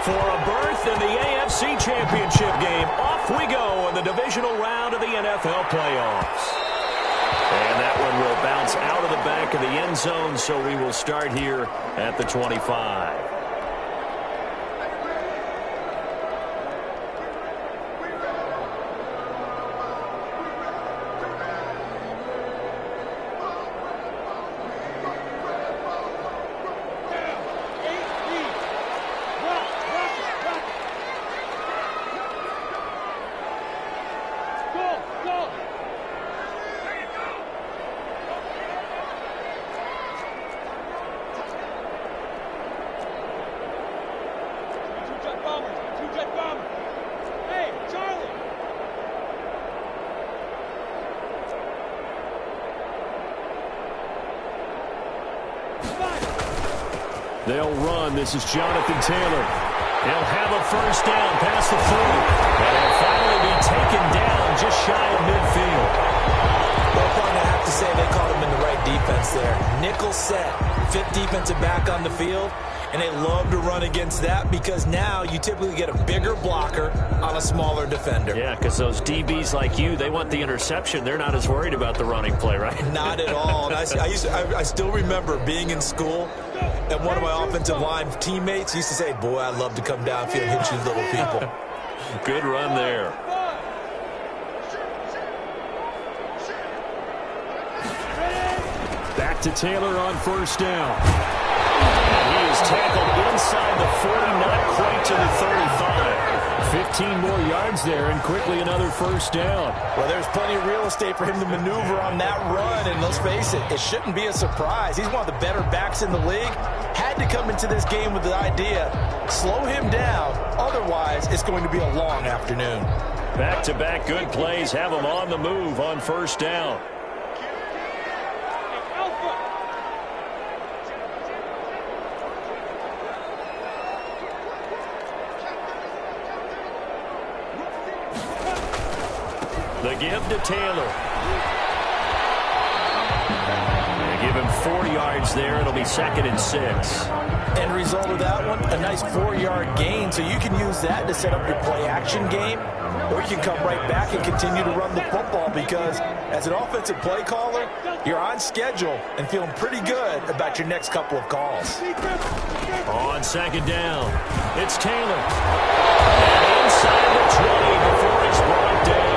For a berth in the AFC Championship game, off we go in the divisional round of the NFL playoffs. And that one will bounce out of the back of the end zone, so we will start here at the 25. They'll run. This is Jonathan Taylor. He'll have a first down past the 40. And he'll finally be taken down just shy of midfield. Well, Pond, I have to say they caught him in the right defense there. Nickel set, fifth defensive back on the field, and they love to run against that because now you typically get a bigger blocker on a smaller defender. Yeah, because those DBs like you, they want the interception. They're not as worried about the running play, right? Not at all. And I still remember being in school, and one of my offensive line teammates used to say, boy, I'd love to come downfield and hit you little people. Good run there. Back to Taylor on first down. And he is tackled inside the 40, not quite to the 35. 15 more yards there, and quickly another first down. Well, there's plenty of real estate for him to maneuver on that run, and let's face it, it shouldn't be a surprise. He's one of the better backs in the league. Had to come into this game with the idea, slow him down, otherwise it's going to be a long afternoon. Back-to-back good plays have him on the move on first down. The give to Taylor. They give him 4 yards there. It'll be 2nd and 6. End result of that one, a nice 4-yard gain. So you can use that to set up your play-action game, or you can come right back and continue to run the football because as an offensive play caller, you're on schedule and feeling pretty good about your next couple of calls. On 2nd down, it's Taylor. And inside the 20 before he's brought down.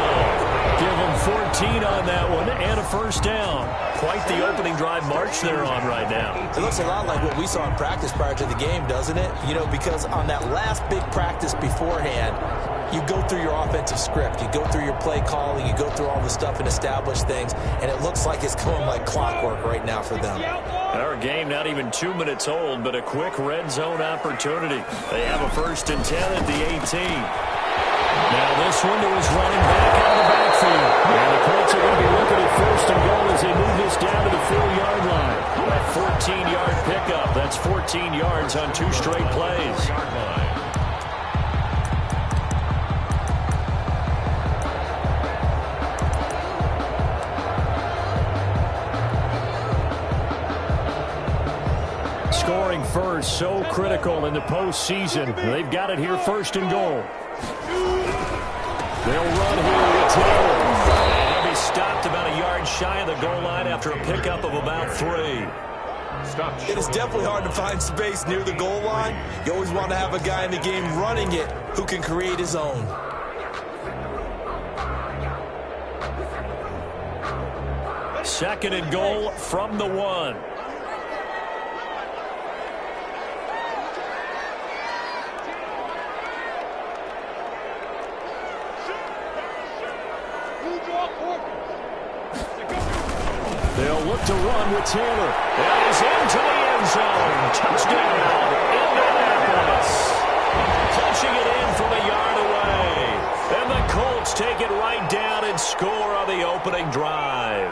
Give him 14 on that one and a first down. Quite the opening drive march they're on right now. It looks a lot like what we saw in practice prior to the game, doesn't it? You know, because on that last big practice beforehand, you go through your offensive script. You go through your play calling. You go through all the stuff and establish things. And it looks like it's going like clockwork right now for them. Our game not even 2 minutes old, but a quick red zone opportunity. They have a 1st and 10 at the 18. Now this one to his running back out of the backfield. And the Colts are going to be looking at 1st and goal as they move this down to the 4-yard line. A 14-yard pickup. That's 14 yards on 2 straight plays. Scoring first, so critical in the postseason. They've got it here 1st and goal. They'll run here with Taylor. And he'll be stopped about a yard shy of the goal line after a pickup of about 3. It is definitely hard to find space near the goal line. You always want to have a guy in the game running it who can create his own. Second and goal from the 1. They'll look to run with Taylor. And he's into the end zone. Touchdown, Indianapolis. Punching it in from a yard away. And the Colts take it right down and score on the opening drive.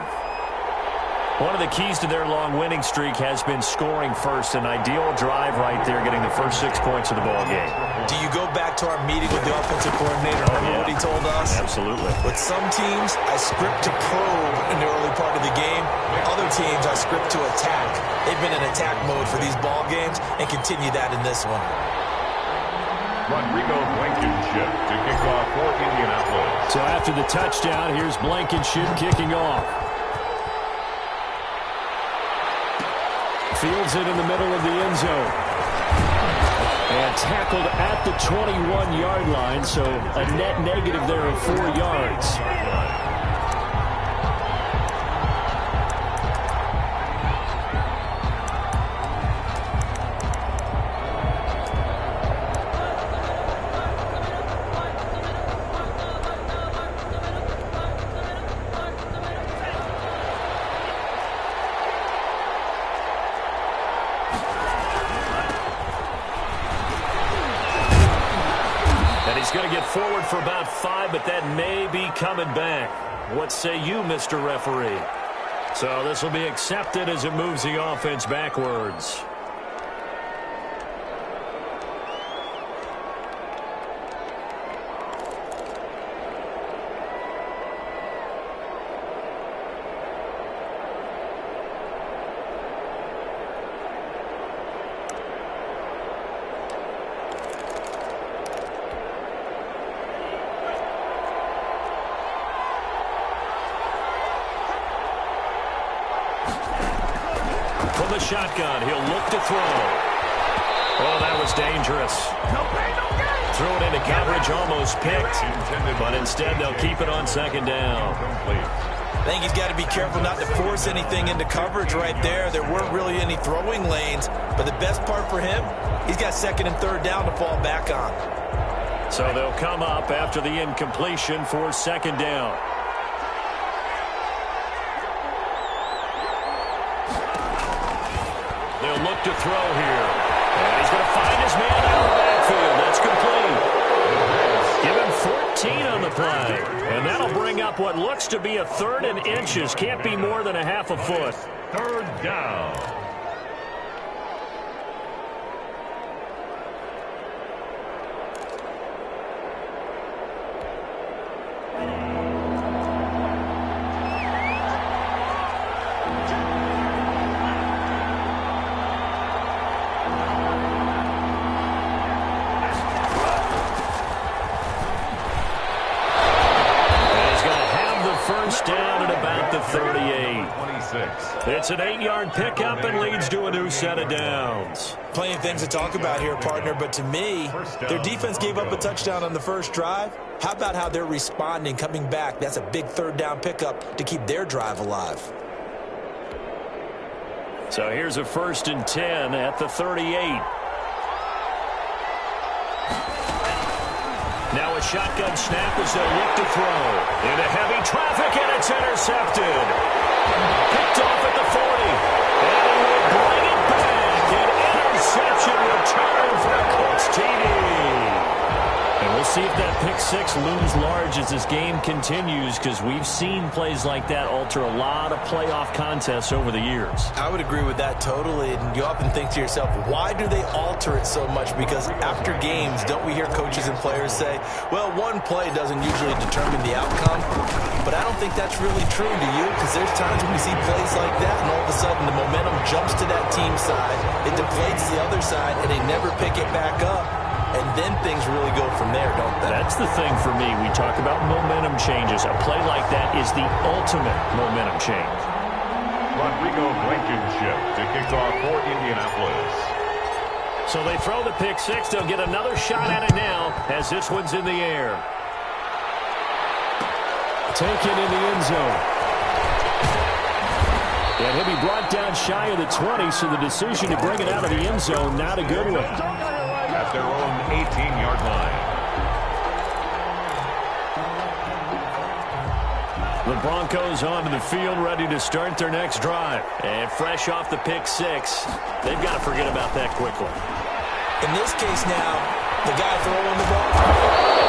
One of the keys to their long winning streak has been scoring first. An ideal drive right there, getting the first 6 points of the ball game. Do you go back to our meeting with the offensive coordinator? Remember what he told us? Absolutely. With some teams, I script to probe in the early part of the game. Other teams, I script to attack. They've been in attack mode for these ball games and continue that in this one. Blankenship to kick off for Indianapolis. So after the touchdown, here's Blankenship kicking off. Fields it in the middle of the end zone. And tackled at the 21-yard line, so a net negative there of 4 yards. Going to get forward for about 5, but that may be coming back. What say you, Mr. Referee? So this will be accepted as it moves the offense backwards. From the shotgun, he'll look to throw. Oh, that was dangerous. Threw it into coverage, almost picked, but instead they'll keep it on second down. I think he's got to be careful not to force anything into coverage right there. There weren't really any throwing lanes, but the best part for him, he's got second and third down to fall back on. So they'll come up after the incompletion for second down. They'll look to throw here. And he's going to find his man out of the backfield. That's complete. Give him 14 on the play. And that'll bring up what looks to be a 3rd and inches. Can't be more than a half a foot. Third down. Down at about the 38. 26. It's an 8-yard pickup and leads to a new set of downs. Plenty of things to talk about here, partner, but to me, their defense gave up a touchdown on the first drive. How about how they're responding, coming back? That's a big 3rd down pickup to keep their drive alive. So here's a 1st and 10 at the 38. Now a shotgun snap as they'll look to throw. Into heavy traffic, and it's intercepted. Picked off at the 40. And he will bring it back. An interception return for Cooks TD. And we'll see if that pick 6 looms large as this game continues, because we've seen plays like that alter a lot of playoff contests over the years. I would agree with that totally. And you often think to yourself, why do they alter it so much? Because after games, don't we hear coaches and players say, well, one play doesn't usually determine the outcome. But I don't think that's really true, do you? Because there's times when we see plays like that, and all of a sudden the momentum jumps to that team side, it deflates the other side, and they never pick it back up. And then things really go from there, don't they? That's the thing for me. We talk about momentum changes. A play like that is the ultimate momentum change. Blankenship to kick off for Indianapolis. So they throw the pick 6. They'll get another shot at it now as this one's in the air. Taken in the end zone. And he'll be brought down shy of the 20, so the decision to bring it out of the end zone, not a good one. At their own 18-yard line. The Broncos onto the field, ready to start their next drive. And fresh off the pick 6, they've got to forget about that quickly. In this case now, the guy throwing the ball,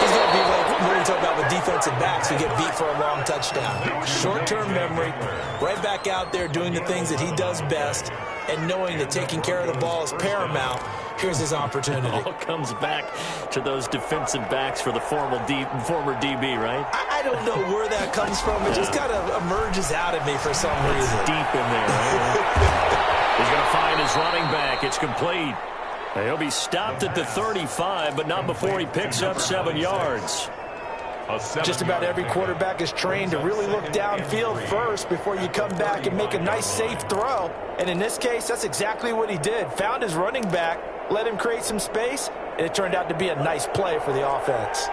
he's going to be like what we talk about with defensive backs who get beat for a long touchdown. Short-term memory, right back out there doing the things that he does best, and knowing that taking care of the ball is paramount. Here's his opportunity. It all comes back to those defensive backs for the former DB, right? I don't know where that comes from. It just kind of emerges out of me for some reason. Deep in there. Right? He's going to find his running back. It's complete. He'll be stopped at the 35, but not before he picks up 7 yards. Just about every quarterback is trained to really look downfield first before you come back and make a nice, safe throw. And in this case, that's exactly what he did. Found his running back, let him create some space, and it turned out to be a nice play for the offense.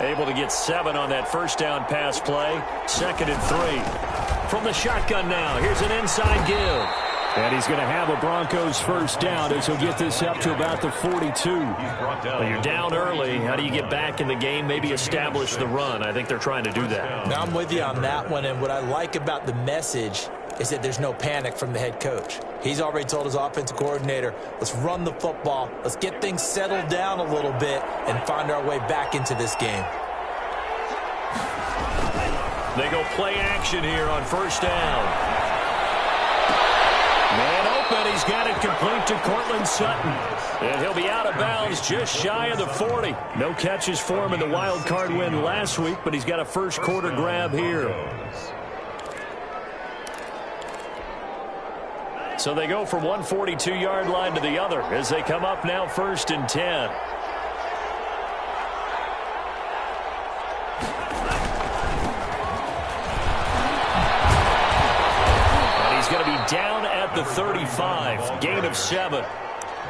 Able to get 7 on that first down pass play. 2nd and 3. From the shotgun now, here's an inside give. And he's going to have a Broncos first down as he'll get this up to about the 42. Well, you're down early. How do you get back in the game, maybe establish the run? I think they're trying to do that. Now, I'm with you on that one, and what I like about the message is that there's no panic from the head coach. He's already told his offensive coordinator, let's run the football, let's get things settled down a little bit and find our way back into this game. They go play action here on first down. Man open, he's got it complete to Cortland Sutton. And he'll be out of bounds just shy of the 40. No catches for him in the wild card win last week, but he's got a first quarter grab here. So they go from one 42-yard line to the other as they come up now 1st and 10. Going to be down at the 35. Gain of 7.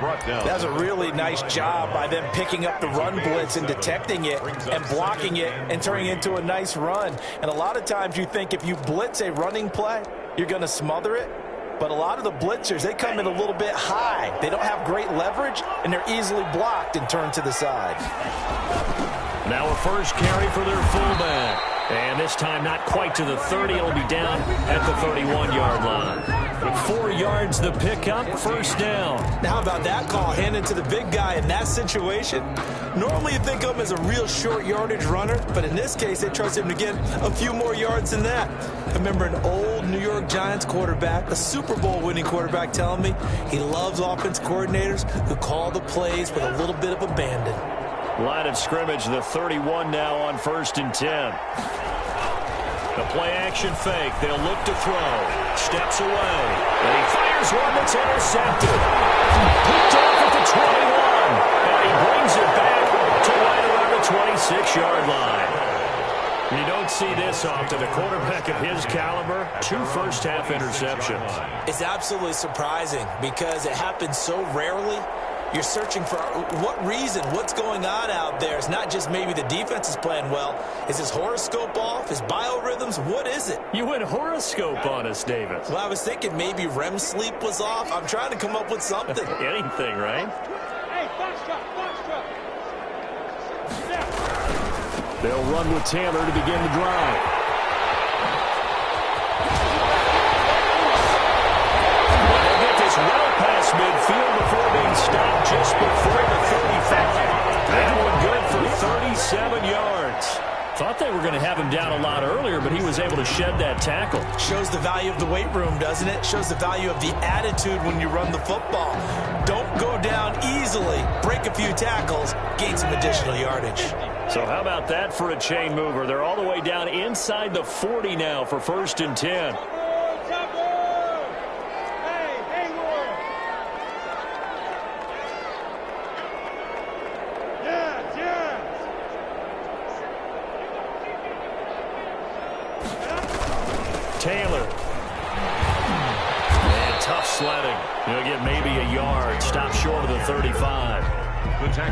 That's a really nice job by them picking up the run blitz and detecting it and blocking it and turning it into a nice run. And a lot of times you think if you blitz a running play, you're going to smother it. But a lot of the blitzers, they come in a little bit high. They don't have great leverage, and they're easily blocked and turned to the side. Now a first carry for their fullback. And this time not quite to the 30. It'll be down at the 31-yard line. 4 yards the pickup, first down. Now how about that call, handing to the big guy in that situation? Normally you think of him as a real short yardage runner, but in this case they trust him to get a few more yards than that. I remember an old New York Giants quarterback, a Super Bowl winning quarterback, telling me he loves offense coordinators who call the plays with a little bit of abandon. Line of scrimmage, the 31 now on 1st and 10. The play-action fake. They'll look to throw. Steps away. And he fires one that's intercepted. Picked off at the 21. And he brings it back to right around the 26-yard line. You don't see this often. A quarterback of his caliber, 2 first-half interceptions. It's absolutely surprising because it happens so rarely. You're searching for what reason, what's going on out there. It's not just maybe the defense is playing well. Is his horoscope off? His biorhythms? What is it? You went horoscope on us, David. Well, I was thinking maybe REM sleep was off. I'm trying to come up with something. Anything, right? Hey, box truck. They'll run with Taylor to begin the drive. Well past midfield before being stopped just before the 35. That one good for 37 yards. Thought they were going to have him down a lot earlier, but he was able to shed that tackle. Shows the value of the weight room, doesn't it? Shows the value of the attitude when you run the football. Don't go down easily. Break a few tackles. Gain some additional yardage. So how about that for a chain mover? They're all the way down inside the 40 now for 1st and 10. Taylor. And tough sledding. He'll get maybe a yard. Stop short of the 35.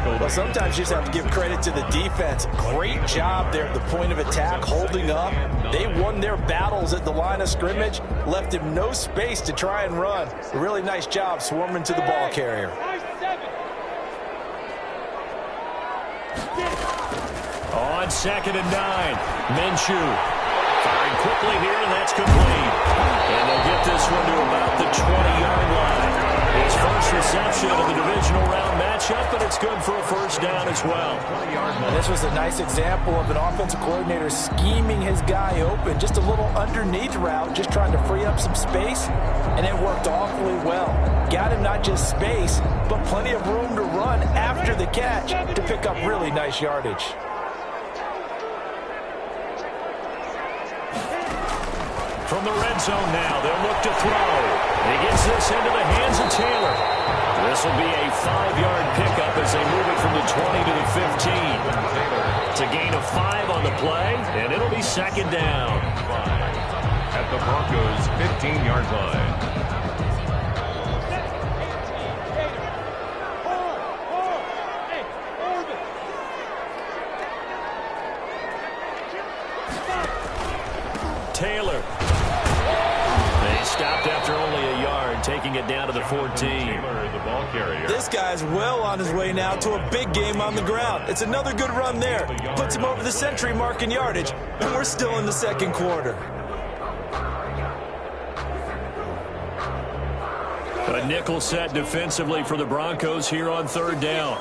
Well, sometimes you just have to give credit to the defense. Great job there at the point of attack, holding up. They won their battles at the line of scrimmage, left him no space to try and run. A really nice job swarming to the ball carrier. On 2nd and 9, Minshew. Firing quickly here, and that's complete. And they'll get this one to about the 20-yard line. His first reception of the divisional round matchup, but it's good for a first down as well. Now, this was a nice example of an offensive coordinator scheming his guy open. Just a little underneath route, just trying to free up some space, and it worked awfully well. Got him not just space, but plenty of room to run after the catch to pick up really nice yardage. From the red zone now, they'll look to throw. He gets this into the hands of Taylor. This will be a 5-yard pickup as they move it from the 20 to the 15. It's a gain of 5 on the play, and it'll be second down. At the Broncos' 15-yard line. Taylor. They stopped after only a yard, taking it down to the 14. Taylor, the ball carrier. This guy's well on his way now to a big game on the ground. It's another good run there. Puts him over the century mark in yardage, and we're still in the second quarter. A nickel set defensively for the Broncos here on third down.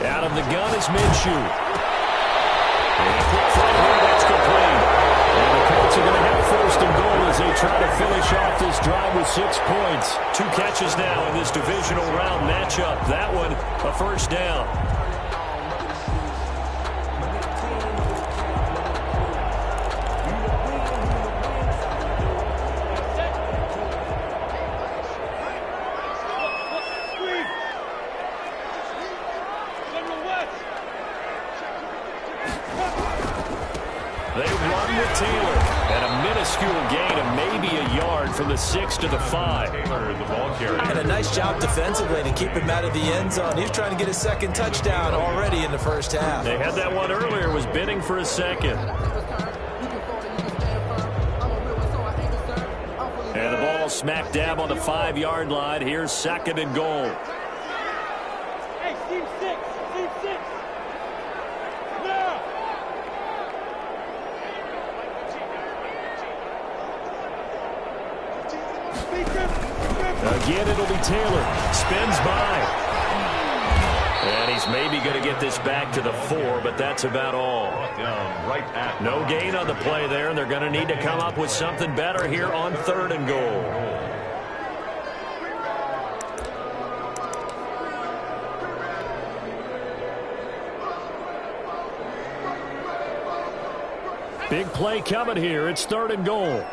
Out of the gun is Minshew. And a quick throw here, that's complete. And the Colts are going to have first and goal as they try to finish off this drive with 6 points. 2 catches now in this divisional round matchup. That one, a first down. They run with Taylor, and a minuscule gain of maybe a yard from the 6 to the 5. Taylor, the ball carrier. And a nice job defensively to keep him out of the end zone. He's trying to get his second touchdown already in the first half. They had that one earlier, was bidding for a second. And the ball smack dab on the 5-yard line. Here's second and goal. Hey, Steve 6. Steve 6. Now. Again, it'll be Taylor. Spins by. And he's maybe going to get this back to the 4, but that's about all. Down right at. No gain on the play there, and they're going to need to come up with something better here on third and goal. Big play coming here. It's third and goal.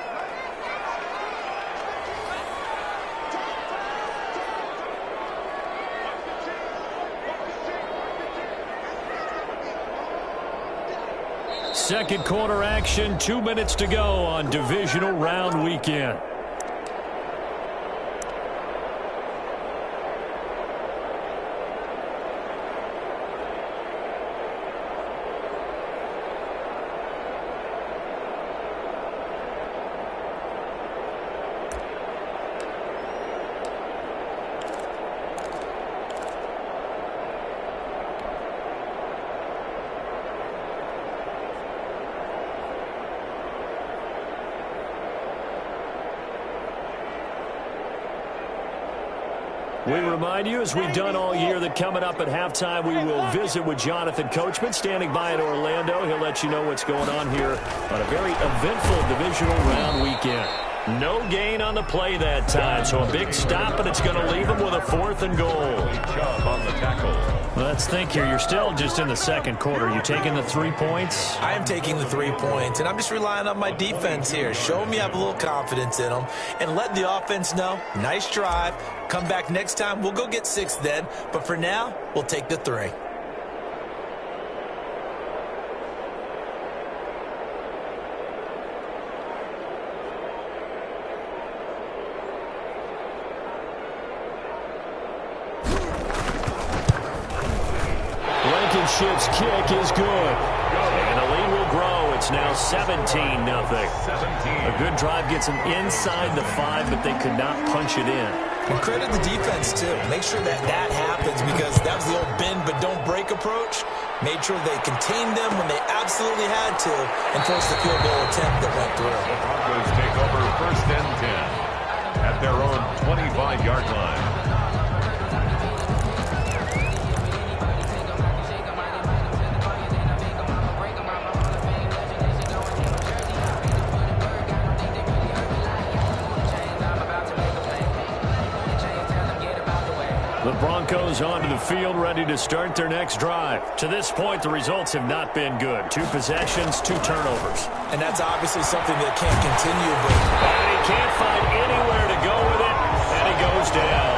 Second quarter action, 2 minutes to go on divisional round weekend. We remind you, as we've done all year, that coming up at halftime, we will visit with Jonathan Coachman, standing by in Orlando. He'll let you know what's going on here on a very eventful divisional round weekend. No gain on the play that time, so a big stop, and it's going to leave him with a fourth and goal. Great job on the tackle. Let's think here. You're still just in the second quarter. You taking the 3 points? I am taking the 3 points, and I'm just relying on my defense here. Show me I have a little confidence in them, and let the offense know, nice drive. Come back next time. We'll go get 6 then, but for now, we'll take the 3. Blankenship's kick is good. And the lead will grow. It's now 17-0. A good drive gets them inside the 5, but they could not punch it in. And credit the defense, too. Make sure that that happens, because that was the old bend but don't break approach. Made sure they contained them when they absolutely had to and forced the field goal attempt that went through. The Broncos take over first and 10 at their own 25-yard line. The Broncos onto the field, ready to start their next drive. To this point, the results have not been good. 2 possessions, 2 turnovers. And that's obviously something that can't continue. But And he can't find anywhere to go with it, and he goes down.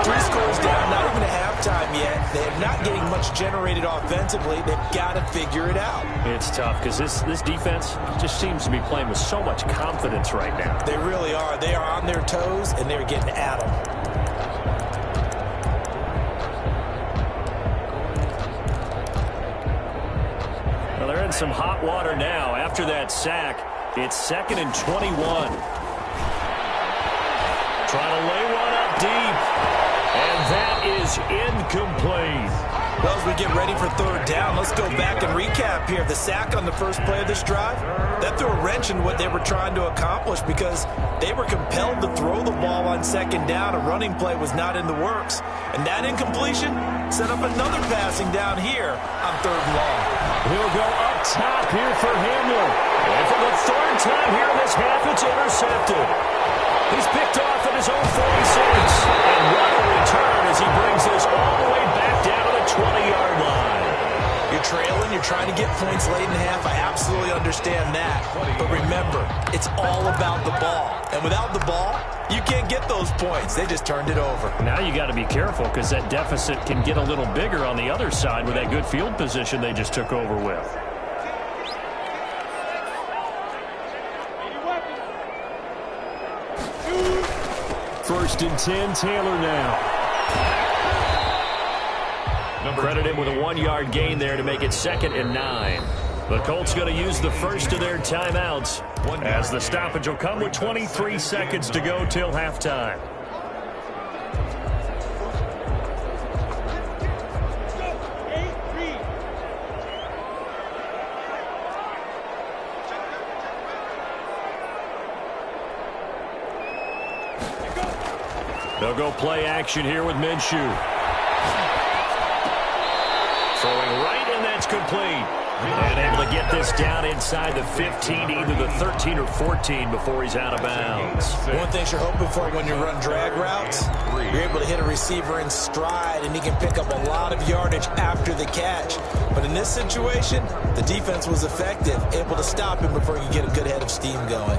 3 scores down, not even a halftime yet. They're not getting much generated offensively. They've got to figure it out. It's tough because this defense just seems to be playing with so much confidence right now. They really are. They are on their toes, and they're getting at them. Well, they're in some hot water now. After that sack, it's 2nd and 21. Trying to lay one up deep. And that is incomplete. Well, as we get ready for 3rd down, let's go back and recap here. The sack on the first play of this drive, that threw a wrench in what they were trying to accomplish because they were compelled to throw the ball on 2nd down. A running play was not in the works. And that incompletion set up another passing down here on 3rd and long. He'll go up top here for Hamlin. And for the 3rd time here in this half, it's intercepted. He's picked off at his own 46. And what a return as he brings this all the way back down to the 20-yard line. You're trailing, you're trying to get points late in half. I absolutely understand that. But remember, it's all about the ball. And without the ball, you can't get those points. They just turned it over. Now you got to be careful because that deficit can get a little bigger on the other side with that good field position they just took over with. First and 10, Taylor now. Credit him with a 1-yard gain there to make it 2nd and 9. The Colts going to use the first of their timeouts as the stoppage will come with 23 seconds to go till halftime. They'll go play action here with Minshew. Throwing right, and that's complete. And able to get this down inside the 15, either the 13 or 14 before he's out of bounds. One thing you're hoping for when you run drag routes, you're able to hit a receiver in stride, and he can pick up a lot of yardage after the catch. But in this situation, the defense was effective, able to stop him before he could get a good head of steam going.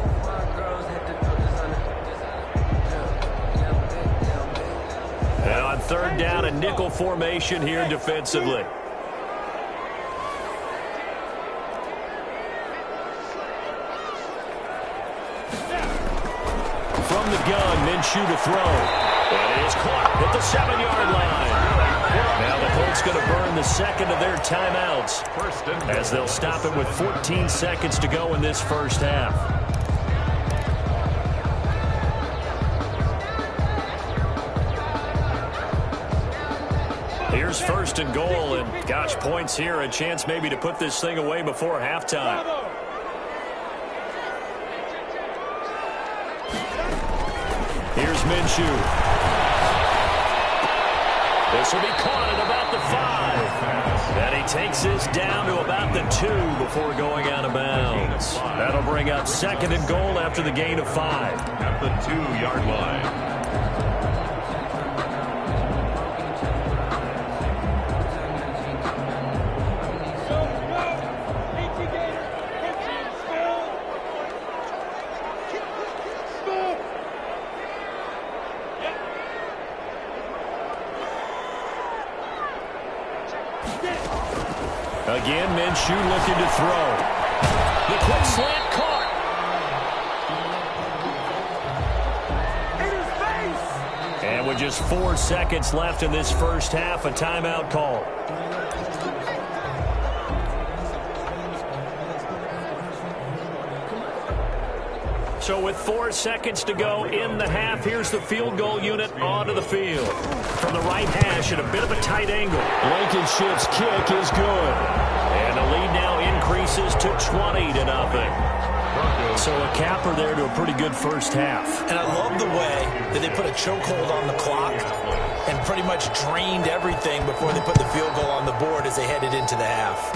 And on 3rd down, a nickel formation here defensively. From the gun, Minshew to throw. And it is caught at the 7-yard line. Now the Colts going to burn the 2nd of their timeouts as they'll stop it with 14 seconds to go in this first half. Here's 1st and goal, and gosh, points here, a chance maybe to put this thing away before halftime. Here's Minshew. This will be caught at about the 5. And he takes this down to about the 2 before going out of bounds. That'll bring up 2nd and goal after the gain of 5. At the 2-yard line. Again, Minshew looking to throw. The quick slant caught. And with just 4 seconds left in this first half, a timeout call. So with 4 seconds to go in the half, here's the field goal unit onto the field. From the right hash at a bit of a tight angle. Blankenship's kick is good. And the lead now increases to 20-0. So a capper there to a pretty good first half. And I love the way that they put a chokehold on the clock and pretty much drained everything before they put the field goal on the board as they headed into the half.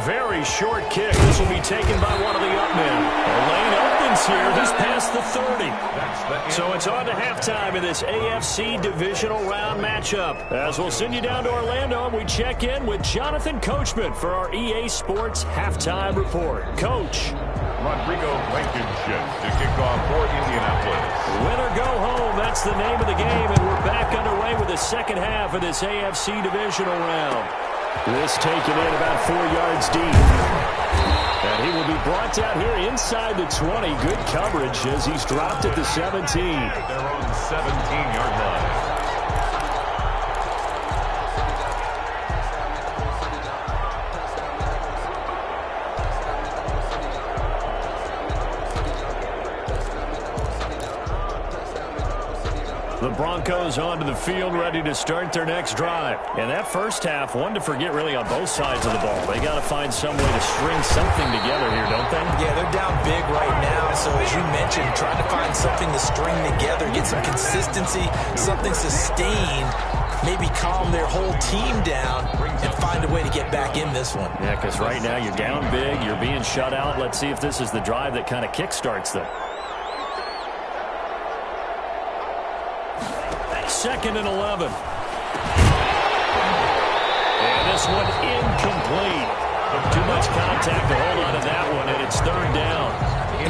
Very short kick. This will be taken by one of the up men. The lane opens here. He's past the 30. So it's on to halftime in this AFC divisional round matchup. As we'll send you down to Orlando, and we check in with Jonathan Coachman for our EA Sports halftime report. Coach. Rodrigo Blankenship to kick off for Indianapolis. Win or go home, that's the name of the game, and we're back underway with the second half of this AFC divisional round. This taken in about 4 yards deep. And he will be brought down here inside the 20. Good coverage as he's dropped at the 17. Their own 17-yard line. The Broncos onto the field, ready to start their next drive. And that first half, one to forget really on both sides of the ball. They got to find some way to string something together here, don't they? Yeah, they're down big right now. So as you mentioned, trying to find something to string together, get some consistency, something sustained, maybe calm their whole team down and find a way to get back in this one. Yeah, because right now you're down big, you're being shut out. Let's see if this is the drive that kind of kickstarts them. 2nd and 11. And this one incomplete. Too much contact to hold on to that one, and it's 3rd down.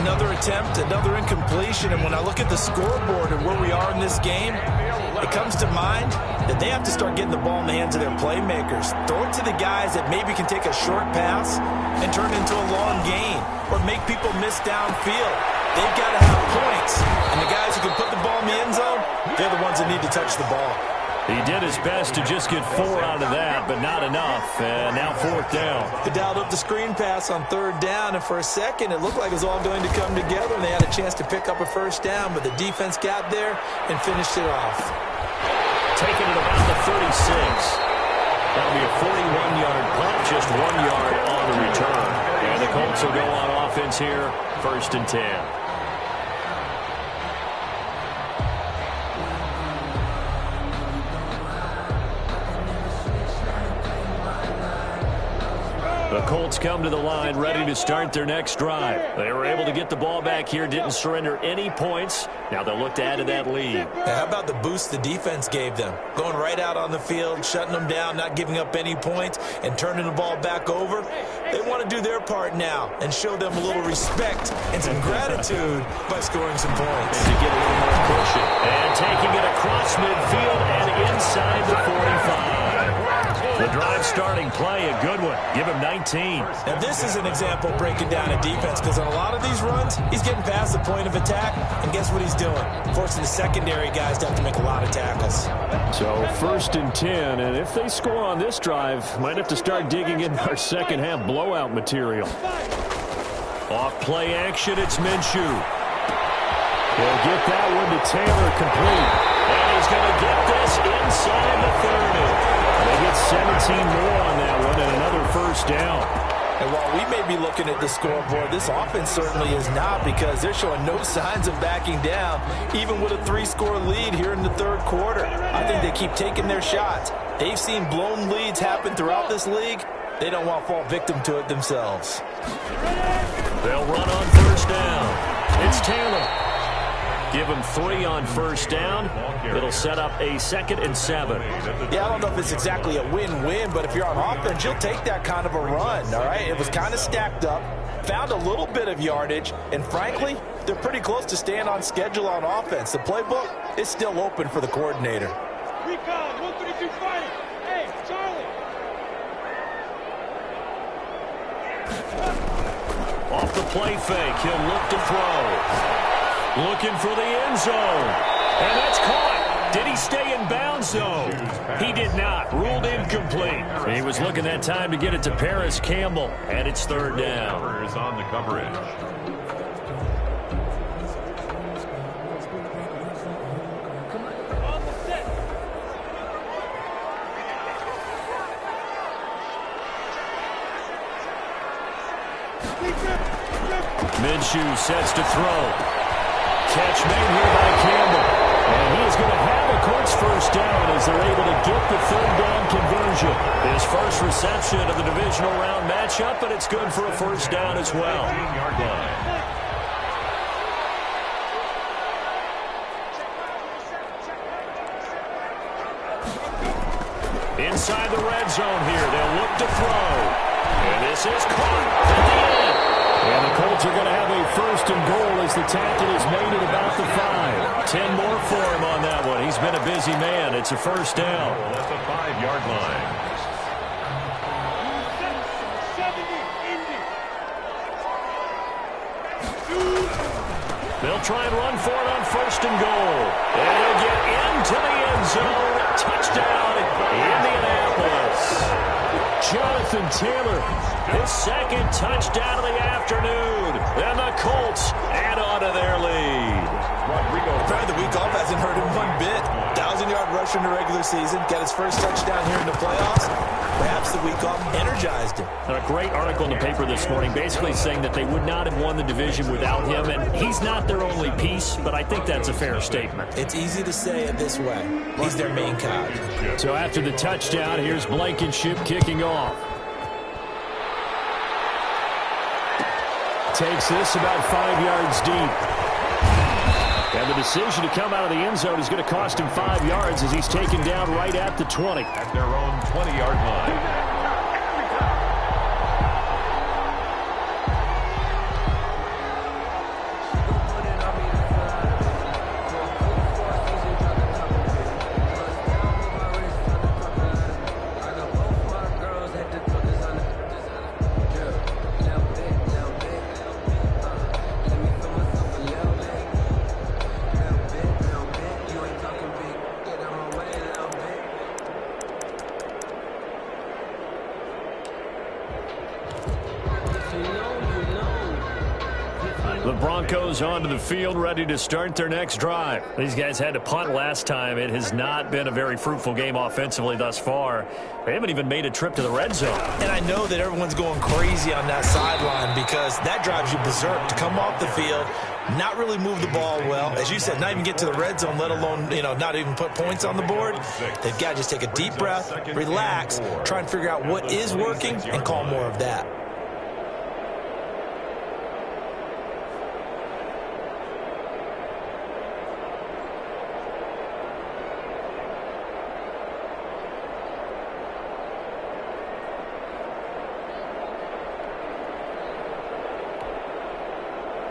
Another attempt, another incompletion, and when I look at the scoreboard and where we are in this game, it comes to mind that they have to start getting the ball in the hands of their playmakers. Throw it to the guys that maybe can take a short pass and turn it into a long gain or make people miss downfield. They've got to have points, and the guys who can put the ball in the end zone, they're the ones that need to touch the ball. He did his best to just get 4 out of that, but not enough. And now 4th down. They dialed up the screen pass on 3rd down, and for a second, it looked like it was all going to come together, and they had a chance to pick up a 1st down, but the defense got there and finished it off. Taking it about the 36. That'll be a 41-yard punt, just 1 yard on the return. And the Colts will go on offense here, 1st and 10. The Colts come to the line ready to start their next drive. They were able to get the ball back here, didn't surrender any points. Now they'll look to add to that lead. How about the boost the defense gave them? Going right out on the field, shutting them down, not giving up any points, and turning the ball back over. They want to do their part now and show them a little respect and some gratitude by scoring some points. And to get a little more cushion. And taking it across midfield and inside the 45. The drive starting play, a good one. Give him 19. Now this is an example of breaking down a defense, because on a lot of these runs, he's getting past the point of attack, and guess what he's doing? Forcing the secondary guys to have to make a lot of tackles. So 1st and 10, and if they score on this drive, might have to start digging in our second half blowout material. Off play action, it's Minshew. He'll get that one to Taylor complete. And he's going to get this inside the 30. They get 17 more on that one and another 1st down. And while we may be looking at the scoreboard, this offense certainly is not, because they're showing no signs of backing down, even with a 3-score lead here in the 3rd quarter. I think they keep taking their shots. They've seen blown leads happen throughout this league. They don't want to fall victim to it themselves. They'll run on 1st down. It's Taylor. Give him 3 on 1st down. It'll set up a 2nd and 7. Yeah, I don't know if it's exactly a win-win, but if you're on offense, you'll take that kind of a run, all right? It was kind of stacked up, found a little bit of yardage, and frankly, they're pretty close to staying on schedule on offense. The playbook is still open for the coordinator. Recon, 132 fighting. Hey, Charlie. Off the play fake, he'll look to throw. Looking for the end zone. And that's caught. Did he stay in bounds, though? He did not. Ruled incomplete. He was looking that time to get it to Paris Campbell. And it's 3rd down. Cover's on the coverage. Minshew sets to throw. Catch made here by Campbell. And he is going to have a Colts first down as they're able to get the third down conversion. His first reception of the divisional round matchup, but it's good for a first down as well. 15-yard line. Inside the red zone here, they'll look to throw. And this is caught at the end. And the Colts are going to have a first and goal as the tackle is made at about the 5. 10 more for him on that one. He's been a busy man. It's a first down. That's a 5-yard line. They'll try and run for it on first and goal. And he'll get into the end zone. Touchdown, Indianapolis. Jonathan Taylor, his second touchdown of the afternoon. And the Colts add on to their lead. Apparently the week off hasn't hurt him one bit. 1,000-yard rusher in the regular season. Got his first touchdown here in the playoffs. Perhaps the week off energized him. And a great article in the paper this morning basically saying that they would not have won the division without him. And he's not their only piece, but I think that's a fair statement. It's easy to say it this way. He's their main cog. So after the touchdown, here's Blankenship kicking off. Takes this about 5 yards deep. And the decision to come out of the end zone is going to cost him 5 yards as he's taken down right at the 20. At their own 20-yard line. The Broncos onto the field, ready to start their next drive. These guys had to punt last time. It has not been a very fruitful game offensively thus far. They haven't even made a trip to the red zone. And I know that everyone's going crazy on that sideline because that drives you berserk to come off the field, not really move the ball well. As you said, not even get to the red zone, let alone, not even put points on the board. They've got to just take a deep breath, relax, try and figure out what is working, and call more of that.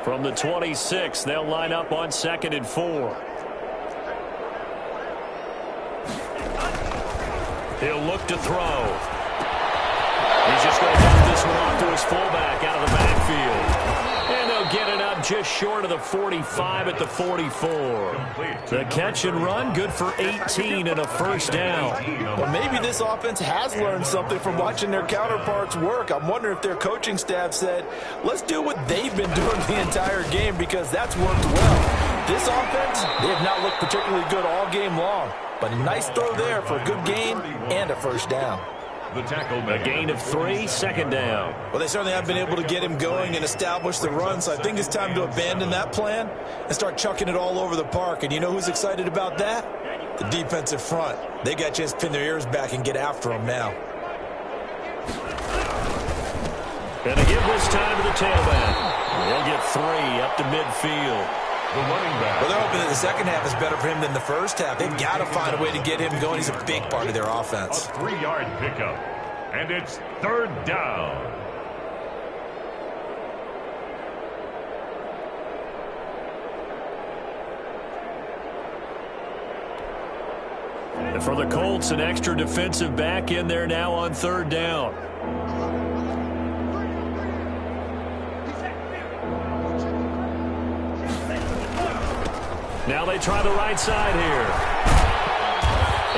From the 26, they'll line up on 2nd and 4. He'll look to throw. He's just going to dump this one off to his fullback out of the backfield. And they'll get it up just short of the 45 at the 44. The catch and run, good for 18 and a first down. Well, maybe this offense has learned something from watching their counterparts work. I'm wondering if their coaching staff said, let's do what they've been doing the entire game because that's worked well. This offense, they have not looked particularly good all game long. But a nice throw there for a good gain and a first down. The tackle A gain of 3, 2nd down. Well, they certainly have been able to get him going and establish the run, so I think it's time to abandon that plan and start chucking it all over the park. And you know who's excited about that? The defensive front. They got a chance to pin their ears back and get after him now. And to give this time to the tailback. They'll get 3 up to midfield. The running back. Well, they're hoping that the second half is better for him than the first half. They've got to find a way to get him going. He's a big part of their offense. A 3-yard pickup. And it's 3rd down. And for the Colts, an extra defensive back in there now on 3rd down. Now they try the right side here.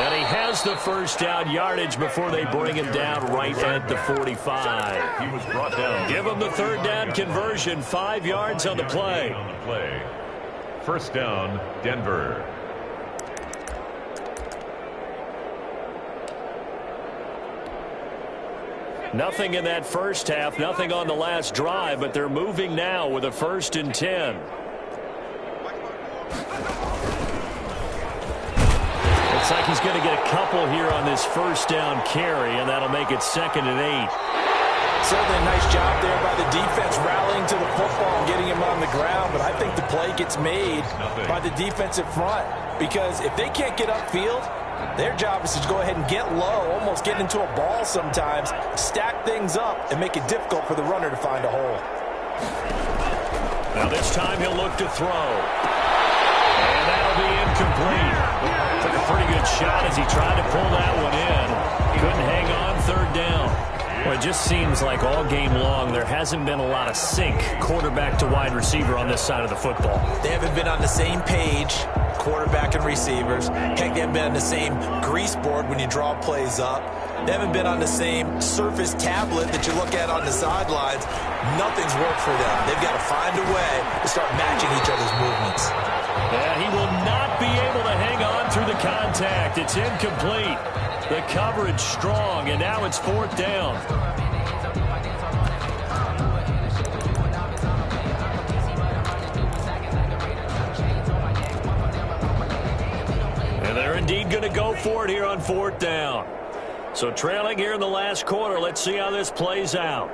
And he has the first down yardage before they bring him down right at the 45. He was brought down. Give him the 3rd down conversion, 5 yards on the play. First down, Denver. Nothing in that first half, nothing on the last drive, but they're moving now with a 1st and 10. Looks like he's going to get a couple here on this first down carry, and that'll make it 2nd and 8. Certainly a nice job there by the defense rallying to the football and getting him on the ground, but I think the play gets made by the defensive front because if they can't get upfield, their job is to go ahead and get low, almost get into a ball sometimes, stack things up, and make it difficult for the runner to find a hole. Now this time he'll look to throw. And that'll be incomplete. Took a pretty good shot as he tried to pull that one in. Couldn't hang on 3rd down. Well, it just seems like all game long there hasn't been a lot of sync quarterback to wide receiver on this side of the football. They haven't been on the same page, quarterback and receivers. Heck, they haven't been on the same grease board when you draw plays up. They haven't been on the same surface tablet that you look at on the sidelines. Nothing's worked for them. They've got to find a way to start matching each other's movements. And he will not be able to hang on through the contact. It's incomplete. The coverage strong, and now it's 4th down. And they're indeed going to go for it here on 4th down. So trailing here in the last quarter, let's see how this plays out.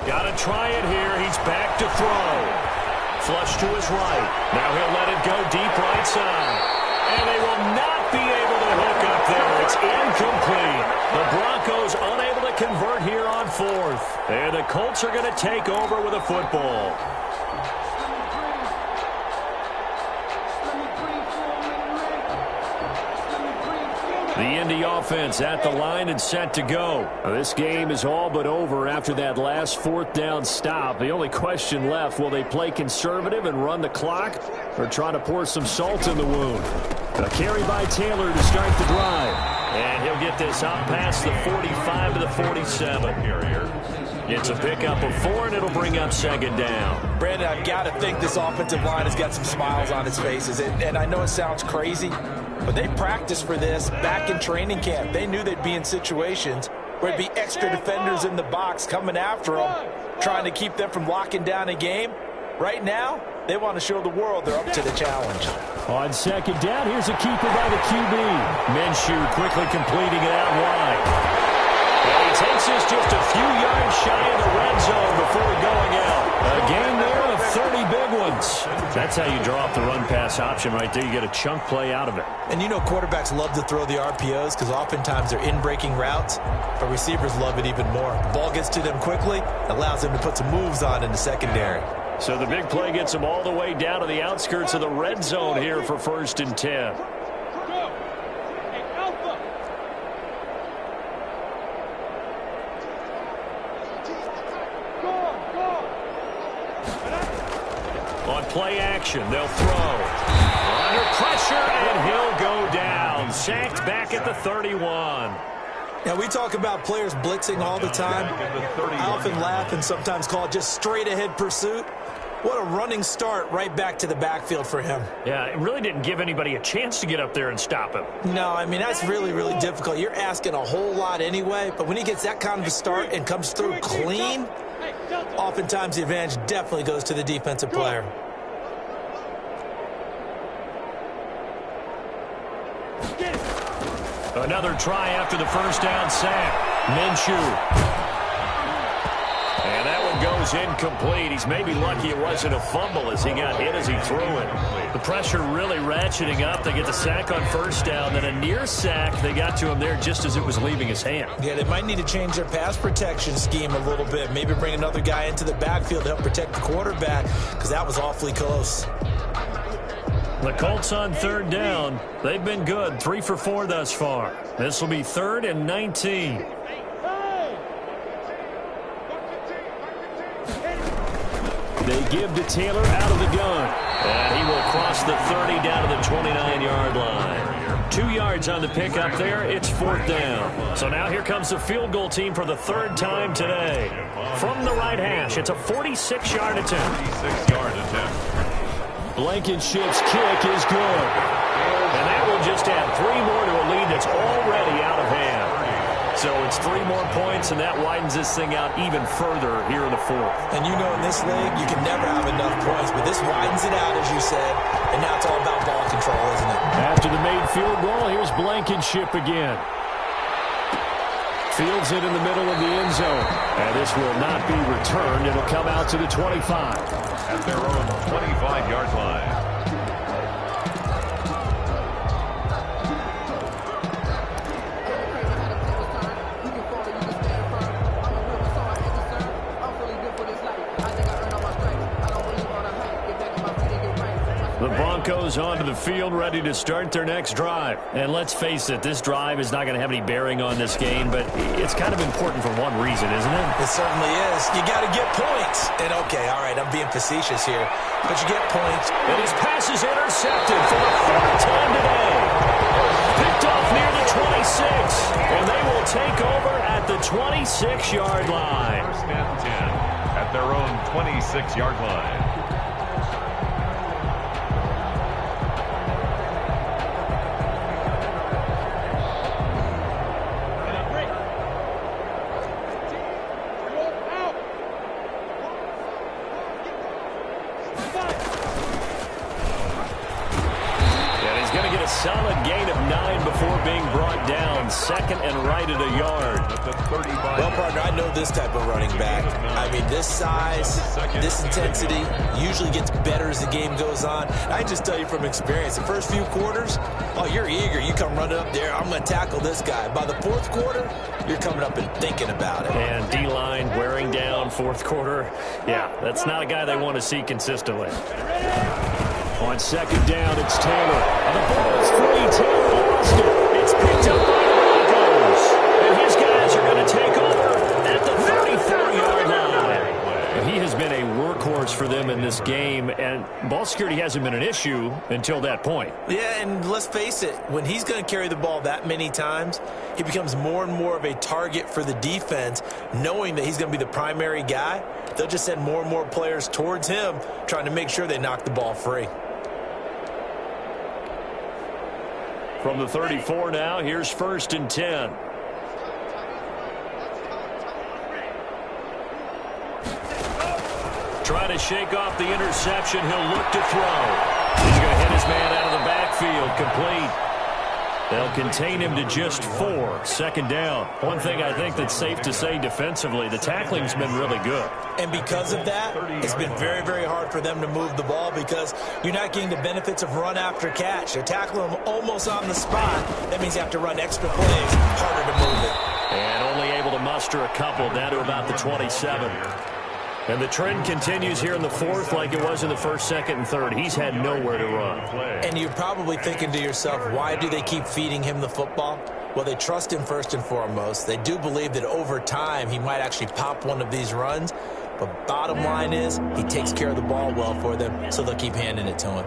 Got to try it here. He's back to throw. Flush to his right. Now he'll let it go deep right side. And they will not be able to hook up there. It's incomplete. The Broncos unable to convert here on 4th. And the Colts are going to take over with a football. The Indy offense at the line and set to go. This game is all but over after that last 4th down stop. The only question left, will they play conservative and run the clock or try to pour some salt in the wound? A carry by Taylor to start the drive. And he'll get this out past the 45 to the 47. It's a pickup of 4, and it'll bring up 2nd down. Brandon, I've got to think this offensive line has got some smiles on its faces. And I know it sounds crazy, but they practiced for this back in training camp. They knew they'd be in situations where it'd be extra defenders in the box coming after them, trying to keep them from locking down a game. Right now, they want to show the world they're up to the challenge. On 2nd down, here's a keeper by the QB. Minshew quickly completing it out wide. And he takes this just a few yards shy of the red zone before going out. A gain there of 30 big ones. That's how you draw up the run-pass option right there. You get a chunk play out of it. And you know quarterbacks love to throw the RPOs because oftentimes they're in-breaking routes, but receivers love it even more. The ball gets to them quickly, allows them to put some moves on in the secondary. So the big play gets them all the way down to the outskirts of the red zone here for 1st and 10. On play action, they'll throw. Under pressure, and he'll go down. Sacked back at the 31. Now, we talk about players blitzing all the time. I often laugh and sometimes call it just straight-ahead pursuit. What a running start right back to the backfield for him. Yeah, it really didn't give anybody a chance to get up there and stop him. No, I mean, that's really, really difficult. You're asking a whole lot anyway, but when he gets that kind of a start and comes through clean, oftentimes the advantage definitely goes to the defensive player. Another try after the first down sack. Minshew. And that one goes incomplete. He's maybe lucky it wasn't a fumble as he got hit as he threw it. The pressure really ratcheting up. They get the sack on first down. Then a near sack. They got to him there just as it was leaving his hand. Yeah, they might need to change their pass protection scheme a little bit. Maybe bring another guy into the backfield to help protect the quarterback because that was awfully close. The Colts on 3rd down. They've been good. 3 for 4 thus far. This will be 3rd and 19. They give to Taylor out of the gun. And he will cross the 30 down to the 29-yard line. 2 yards on the pickup there. It's 4th down. So now here comes the field goal team for the 3rd time today. From the right hash, it's a 46-yard attempt. 46-yard attempt. Blankenship's kick is good. And that will just add 3 more to a lead that's already out of hand. So it's 3 3 more points, and that widens this thing out even further here in the fourth. And you know in this league, you can never have enough points, but this widens it out, as you said, and now it's all about ball control, isn't it? After the made field goal, here's Blankenship again. Fields it in the middle of the end zone. And this will not be returned. It'll come out to the 25. At their own 25-yard line. The Broncos onto the field, ready to start their next drive. And let's face it, this drive is not going to have any bearing on this game, but it's kind of important for one reason, isn't it? It certainly is. You got to get points. And, okay, all right, I'm being facetious here, but you get points. And his pass is intercepted for the 4th time today. Picked off near the 26, and they will take over at the 26-yard line. First and 10 at their own 26-yard line. Solid gain of 9 before being brought down. Second and right at a yard. Well, partner, I know this type of running back. I mean, this size, this intensity usually gets better as the game goes on. I just tell you from experience, the first few quarters, oh, you're eager. You come running up there, I'm going to tackle this guy. By the 4th quarter, you're coming up and thinking about it. And D-line wearing down 4th quarter. Yeah, that's not a guy they want to see consistently. On second down, it's Taylor. And the ball is free. Taylor lost it. It's picked up by the Broncos. And his guys are going to take over at the 34-yard line. And he has been a workhorse for them in this game, and ball security hasn't been an issue until that point. Yeah, and let's face it, when he's going to carry the ball that many times, he becomes more and more of a target for the defense, knowing that he's going to be the primary guy. They'll just send more and more players towards him, trying to make sure they knock the ball free. From the 34 now, here's 1st and 10. Trying to shake off the interception. He'll look to throw. He's going to hit his man out of the backfield. Complete. They'll contain him to just 4. Second down. One thing I think that's safe to say defensively, the tackling's been really good. And because of that, it's been very, very hard for them to move the ball because you're not getting the benefits of run after catch. They're tackling them almost on the spot. That means you have to run extra plays, harder to move it. And only able to muster a couple down to about the 27. And the trend continues here in the 4th like it was in the 1st, 2nd, and 3rd. He's had nowhere to run. And you're probably thinking to yourself, why do they keep feeding him the football? Well, they trust him first and foremost. They do believe that over time he might actually pop one of these runs. But bottom line is he takes care of the ball well for them, so they'll keep handing it to him.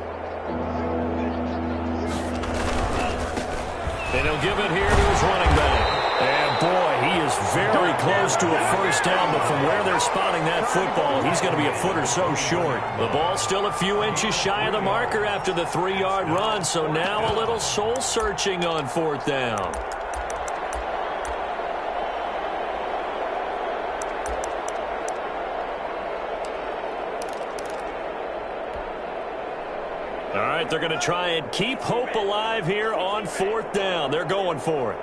And he'll give it here to his running back. And, boy, he is very close to a first down, but from where they're spotting that football, he's going to be a foot or so short. The ball's still a few inches shy of the marker after the 3-yard run, so now a little soul-searching on 4th down. All right, they're going to try and keep hope alive here on 4th down. They're going for it.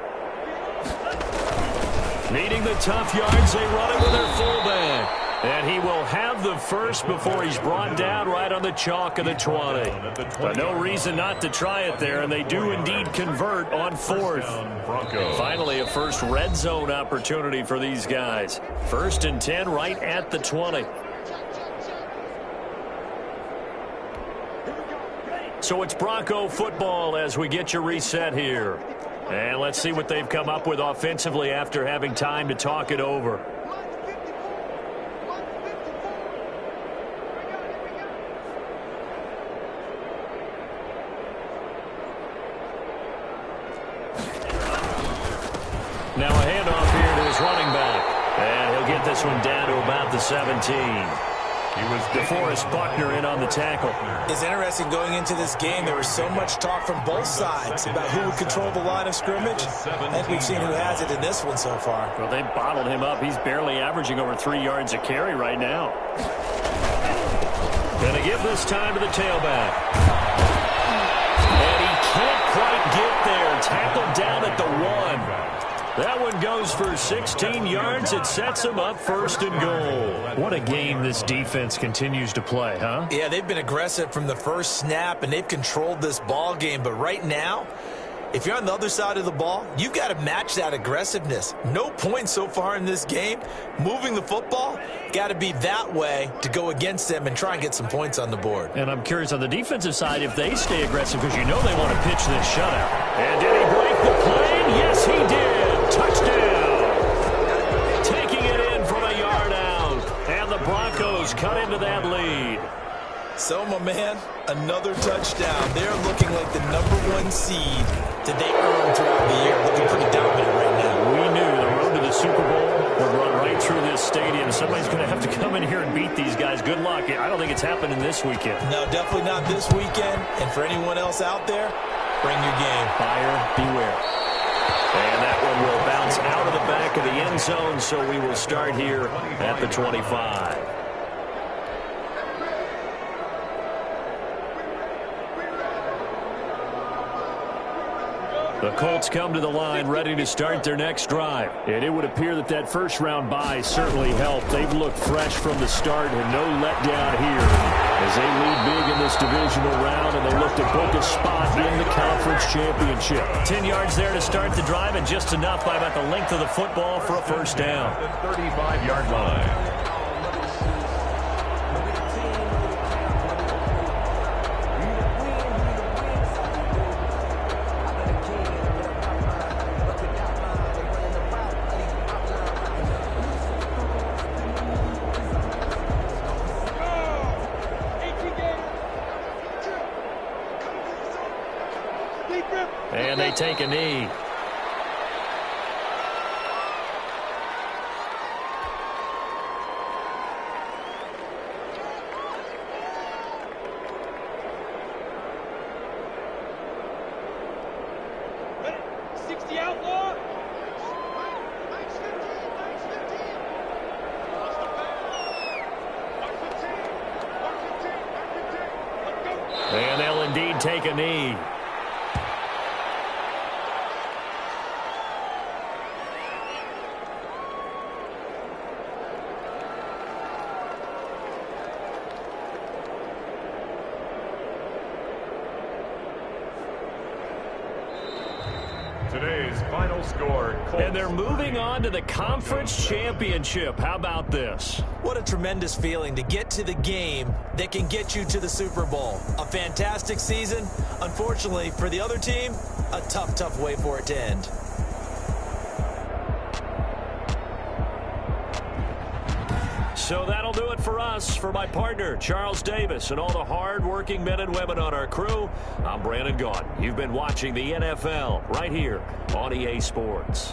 Needing the tough yards, they run it with their fullback. And he will have the first before he's brought down right on the chalk of the 20. But no reason not to try it there, and they do indeed convert on 4th. Finally, a first red zone opportunity for these guys. 1st and 10 right at the 20. So it's Bronco football as we get you reset here. And let's see what they've come up with offensively after having time to talk it over. Now a handoff here to his running back. And he'll get this one down to about the 17. DeForest Buckner in on the tackle. It's interesting going into this game. There was so much talk from both sides about who would control the line of scrimmage. I think we've seen who has it in this one so far. Well, they bottled him up. He's barely averaging over 3 yards a carry right now. Going to give this time to the tailback. And he can't quite get there. Tackled down at the 1. That one goes for 16 yards. It sets him up 1st and goal. What a game this defense continues to play, huh? Yeah, they've been aggressive from the first snap, and they've controlled this ball game. But right now, if you're on the other side of the ball, you've got to match that aggressiveness. No points so far in this game. Moving the football, got to be that way to go against them and try and get some points on the board. And I'm curious on the defensive side if they stay aggressive, because you know they want to pitch this shutout. And did he break the plane? Yes, he did. Touchdown. Taking it in from a yard out. And the Broncos cut into that lead. So, my man, another touchdown. They're looking like the #1 seed that they earned throughout the year. Looking pretty dominant right now. We knew the road to the Super Bowl would run right through this stadium. Somebody's going to have to come in here and beat these guys. Good luck. I don't think it's happening this weekend. No, definitely not this weekend. And for anyone else out there, bring your game. Buyer beware. And that one will bounce out of the back of the end zone, so we will start here at the 25. The Colts come to the line ready to start their next drive. And it would appear that that first-round bye certainly helped. They've looked fresh from the start and no letdown here as they lead big in this divisional round, and they look to book a spot in the conference championship. 10 yards there to start the drive, and just enough by about the length of the football for a first down. The 35-yard line. And they take a knee. And they'll indeed take a knee. Today's final score. Colts. And they're moving on to the conference championship. How about this? What a tremendous feeling to get to the game that can get you to the Super Bowl. A fantastic season. Unfortunately, for the other team, a tough, tough way for it to end. So that'll do it for us. For my partner, Charles Davis, and all the hard-working men and women on our crew, I'm Brandon Gaudin. You've been watching the NFL right here on EA Sports.